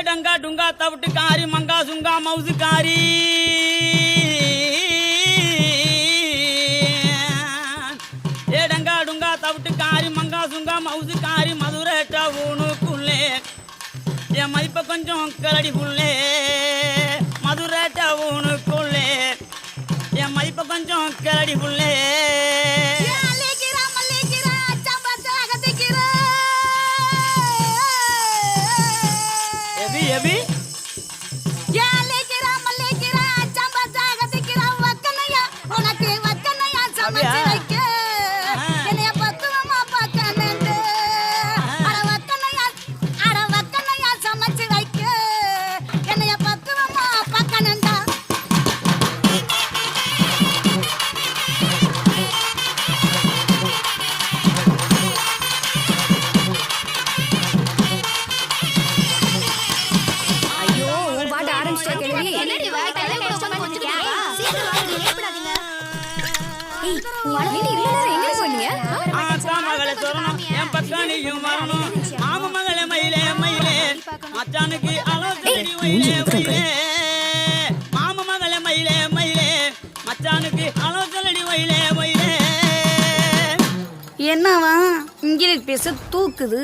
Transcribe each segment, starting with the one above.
டங்கா டுங்கா தவிட்டுக்காரி மங்கா சுங்கா மவுசுக்காரி டங்கா டுங்கா தவிட்டுக்காரி மங்கா சுங்கா மவுசுக்காரி மதுரை டவுனுக்குள்ளே என் மதிப்பை கொஞ்சம் கரடி புள்ளே மதுரை டவுனுக்குள்ளே என் மதிப்பை கொஞ்சம் கரடி புள்ளே எபி மாம மகளே மயிலே மயிலே மச்சானுக்கு ஆலோசனை வைலே வைலே மாம மகளே மயிலே மயிலே மச்சானுக்கு ஆலோசனை வைலே வைலே என்னவா இங்கிலீஷ் பேச தூக்குது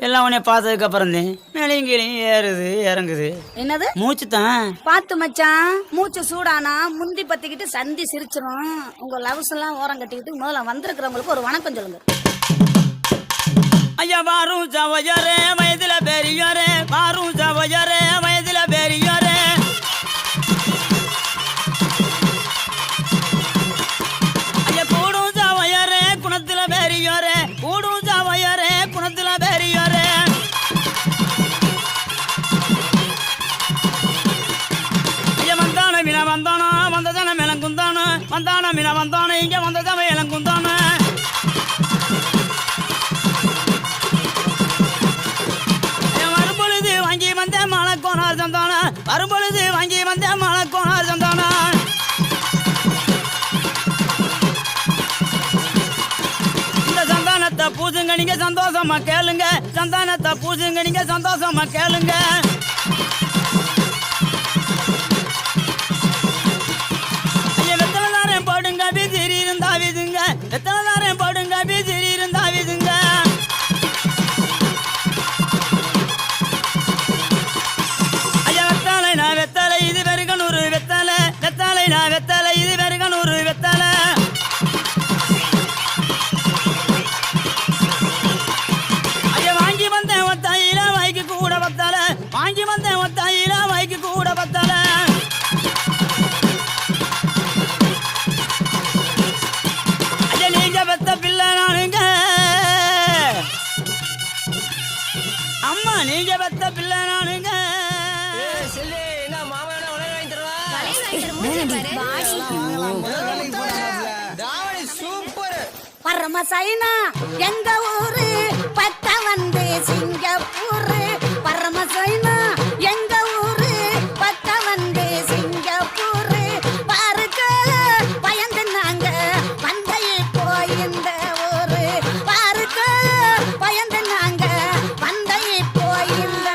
எல்லாம் உன்னை பார்த்ததுக்கு அப்புறம் மேலையும் கீழையும் ஏறுது இறங்குது. என்னது மூச்சு தான் பார்த்து மச்சான். மூச்சு சூடானா முந்தி பத்திக்கிட்டு சந்தி சிரிச்சிரும். உங்க லவ்ஸ் எல்லாம் ஓரம் கட்டிக்கிட்டு முதல்ல வந்திருக்கிறவங்களுக்கு ஒரு வணக்கம் சொல்லுங்க. ஐயா வாரும் சவையரே வயதுல பெரியாரே வாரும் சவையரே வயதுல பெரியாரே ஐயா கூடும் சவையரே குணத்துல பெரியாரே கூடும் சவையரே குணத்துல பெரியாரே ஐயா வந்தான மீன வந்தானா வந்ததான மேலங்குந்தானு வந்தான மீன வந்தானு இங்க வந்ததான இளங்குந்தானு வரும்பொழுது வாங்கி வந்த மலக்கோனார் சந்தானா இந்த சந்தானத்தை பூசுங்க நீங்க சந்தோஷமா கேளுங்க சந்தானத்தை பூசுங்க நீங்க சந்தோஷமா கேளுங்க ஐயா வெத்தலைதாரன் போடுங்க விசிறி இருந்தா விதுங்க வெத்தலைதாரன் போடுங்க விசிறி இருந்தா விதுங்க வெத்தலை இது வெறுகனூறு வெத்தலை வெத்தலை நான் வெத்தலை இது வெறுகனூறு வெத்தலை ஐயா வாங்கி வந்தேன் ஒத்தாயில வாய்க்கு கூட பத்தலை வாங்கி வந்தேன் ஒத்தாயில வாய்க்கு கூட பத்தலை ஐயா நீங்க பெத்த பிள்ளை நானுங்க அம்மா நீங்க பெத்த பிள்ளை நானுங்க பரமசைனா எங்க ஊரு பத்த வந்து சிங்கப்பூர் பரமசைனா எங்க ஊரு பத்த வந்து சிங்கப்பூர் பாருக்க பயந்து நாங்க வந்தையே போயிருந்த ஊரு பாருக்க பயந்து நாங்க வந்தையே போயிருந்த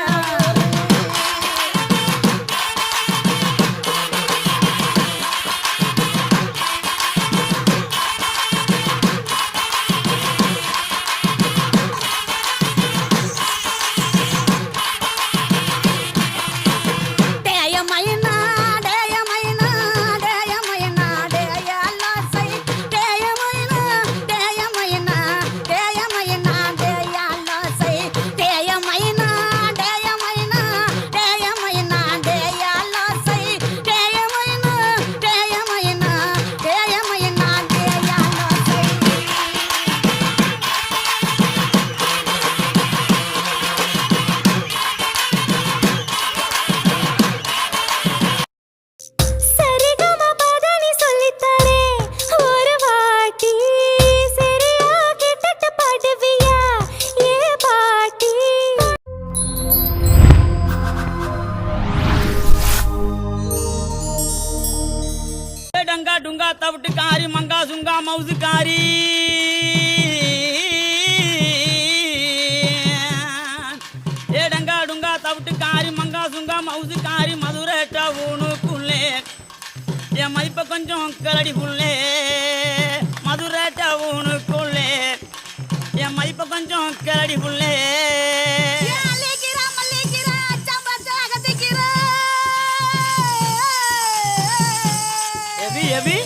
என் மதிப்ப கொஞ்சம் கலடி புள்ளே மதுரை டவுனுக்குள்ளே என் மதிப்ப கொஞ்சம் கலடி புள்ளே எபி எபி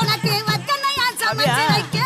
உனக்கு வக்கனையா சமைச்சு வைக்க